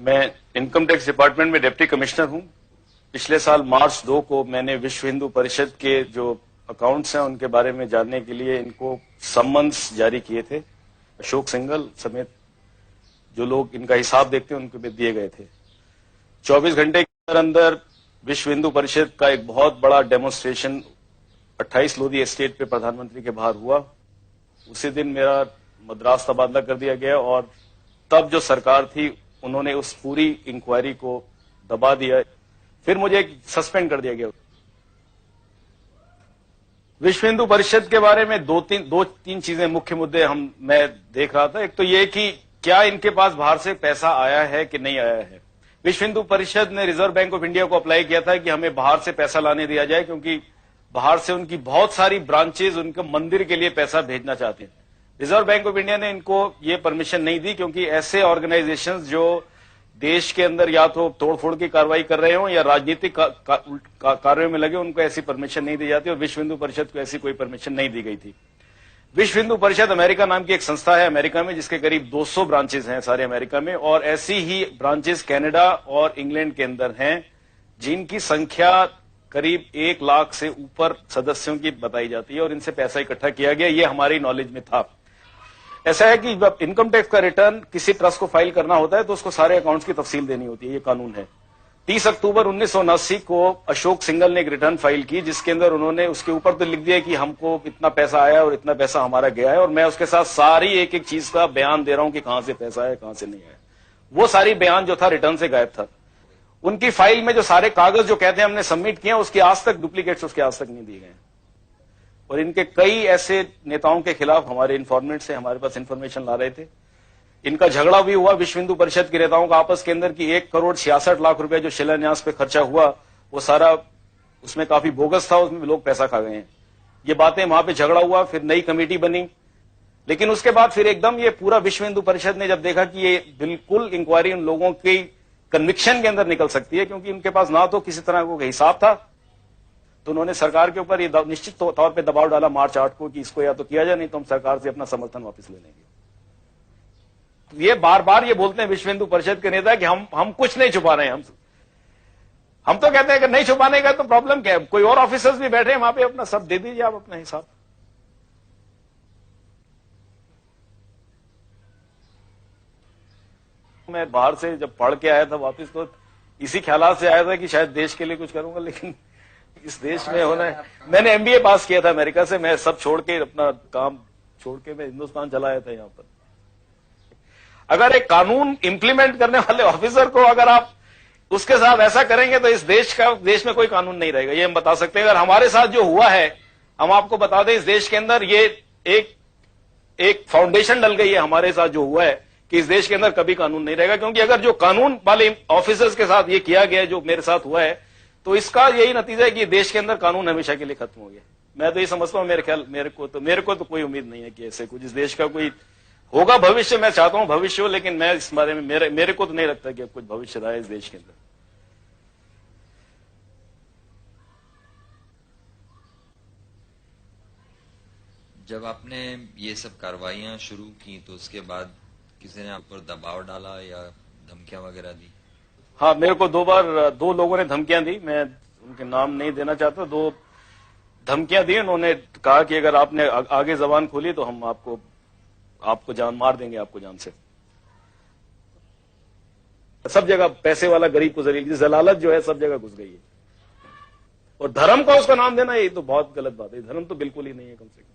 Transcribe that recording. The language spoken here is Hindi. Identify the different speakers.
Speaker 1: मैं इनकम टैक्स डिपार्टमेंट में डिप्टी कमिश्नर हूं। पिछले साल मार्च 2 को मैंने विश्व हिंदू परिषद के जो अकाउंट्स हैं उनके बारे में जानने के लिए इनको सम्मन्स जारी किए थे। अशोक सिंघल समेत जो लोग इनका हिसाब देखते हैं उनको भी दिए गए थे। 24 घंटे के अंदर विश्व हिंदू परिषद का एक बहुत बड़ा डेमोन्स्ट्रेशन 28 लोधी एस्टेट पे प्रधानमंत्री के बाहर हुआ। उसी दिन मेरा मद्रास तबादला कर दिया गया और तब जो सरकार थी उन्होंने उस पूरी इंक्वायरी को दबा दिया। फिर मुझे सस्पेंड कर दिया गया। विश्व हिंदू परिषद के बारे में दो तीन चीजें मुख्य मुद्दे मैं देख रहा था। एक तो ये कि क्या इनके पास बाहर से पैसा आया है कि नहीं आया है। विश्व हिंदू परिषद ने रिजर्व बैंक ऑफ इंडिया को अप्लाई किया था कि हमें बाहर से पैसा लाने दिया जाए, क्योंकि बाहर से उनकी बहुत सारी ब्रांचेज उनके मंदिर के लिए पैसा भेजना चाहते हैं। रिजर्व बैंक ऑफ इंडिया ने इनको ये परमिशन नहीं दी, क्योंकि ऐसे ऑर्गेनाइजेशंस जो देश के अंदर या तो तोड़फोड़ की कार्रवाई कर रहे हो या राजनीतिक कार्यों में लगे, उनको ऐसी परमिशन नहीं दी जाती और विश्व हिंदू परिषद को ऐसी कोई परमिशन नहीं दी गई थी। विश्व हिंदू परिषद अमेरिका नाम की एक संस्था है अमेरिका में, जिसके करीब 200 ब्रांचेज हैं सारे अमेरिका में, और ऐसी ही ब्रांचेज कनाडा और इंग्लैंड के अंदर हैं, जिनकी संख्या करीब 1 लाख से ऊपर सदस्यों की बताई जाती है और इनसे पैसा इकट्ठा किया गया। ये हमारी नॉलेज में था। ऐसा है कि जब इनकम टैक्स का रिटर्न किसी ट्रस्ट को फाइल करना होता है तो उसको सारे अकाउंट्स की तफसील देनी होती है। ये कानून है। 30 अक्टूबर 1979 को अशोक सिंघल ने एक रिटर्न फाइल की, जिसके अंदर उन्होंने उसके ऊपर तो लिख दिया कि हमको इतना पैसा आया और इतना पैसा हमारा गया है, और मैं उसके साथ सारी एक एक चीज का बयान दे रहा हूं कि कहां से पैसा आया कहां से नहीं आया। वो सारी बयान जो था रिटर्न से गायब था। उनकी फाइल में जो सारे कागज जो कहते हैं हमने सबमिट किए, उसके आज तक डुप्लीकेट्स उसके आज तक नहीं दिए गए। और इनके कई ऐसे नेताओं के खिलाफ हमारे इन्फॉर्मेंट से हमारे पास इंफॉर्मेशन ला रहे थे। इनका झगड़ा भी हुआ विश्व हिंदू परिषद के नेताओं का आपस के अंदर कि 1,66,00,000 रुपए जो शिलान्यास पे खर्चा हुआ वो सारा उसमें काफी बोगस था, उसमें लोग पैसा खा गए हैं। ये बातें वहां पे झगड़ा हुआ, फिर नई कमेटी बनी, लेकिन उसके बाद फिर एकदम ये पूरा विश्व हिंदू परिषद ने जब देखा कि ये बिल्कुल इंक्वायरी उन लोगों की कन्विक्शन के अंदर निकल सकती है, क्योंकि उनके पास ना तो किसी तरह का हिसाब था, तो उन्होंने सरकार के ऊपर ये निश्चित तौर पे दबाव डाला मार्च 8 को कि इसको या तो किया जाए, नहीं तो हम सरकार से अपना समर्थन वापस ले लेंगे। तो ये बार बार ये बोलते हैं विश्व हिंदू परिषद के नेता कि हम कुछ नहीं छुपा रहे हैं। हम तो कहते हैं कि नहीं छुपाने का तो प्रॉब्लम क्या है, कोई और ऑफिसर्स भी बैठे हैं वहां पे, अपना सब दे दीजिए आप अपना हिसाब। मैं बाहर से जब पढ़ के आया था वापस, तो इसी ख्यालात से आया था कि शायद देश के लिए कुछ करूंगा, लेकिन इस देश में होना है। मैंने एमबीए पास किया था अमेरिका से, मैं सब छोड़ के अपना काम छोड़ के मैं हिंदुस्तान चला आया था। यहां पर अगर एक कानून इंप्लीमेंट करने वाले ऑफिसर को अगर आप उसके साथ ऐसा करेंगे तो इस देश में कोई कानून नहीं रहेगा, ये हम बता सकते हैं। अगर हमारे साथ जो हुआ है, हम आपको बता दें, इस देश के अंदर ये एक फाउंडेशन डल गई है हमारे साथ जो हुआ है कि इस देश के अंदर कभी कानून नहीं रहेगा। क्योंकि अगर जो कानून वाले ऑफिसर्स के साथ ये किया गया जो मेरे साथ हुआ है, तो इसका यही नतीजा है कि देश के अंदर कानून हमेशा के लिए खत्म हो गया। मैं तो ये समझता हूं, मेरे को तो कोई उम्मीद नहीं है कि ऐसे कुछ इस देश का कोई होगा भविष्य। मैं चाहता हूं भविष्य हो, लेकिन मैं इस बारे में मेरे को तो नहीं लगता कि अब कुछ भविष्य रहा है इस देश के अंदर।
Speaker 2: जब आपने ये सब कार्रवाइयां शुरू की तो उसके बाद किसी ने आप पर दबाव डाला या धमकियां वगैरह दी?
Speaker 1: हाँ, मेरे को 2 बार 2 लोगों ने धमकियां दी। मैं उनके नाम नहीं देना चाहता। 2 धमकियां दी। उन्होंने कहा कि अगर आपने आगे जबान खोली तो हम आपको जान मार देंगे, आपको जान से। सब जगह पैसे वाला गरीब को जलालत जो है सब जगह घुस गई है। और धर्म का उसका नाम देना ये तो बहुत गलत बात है। धर्म तो बिल्कुल ही नहीं है कम से कम।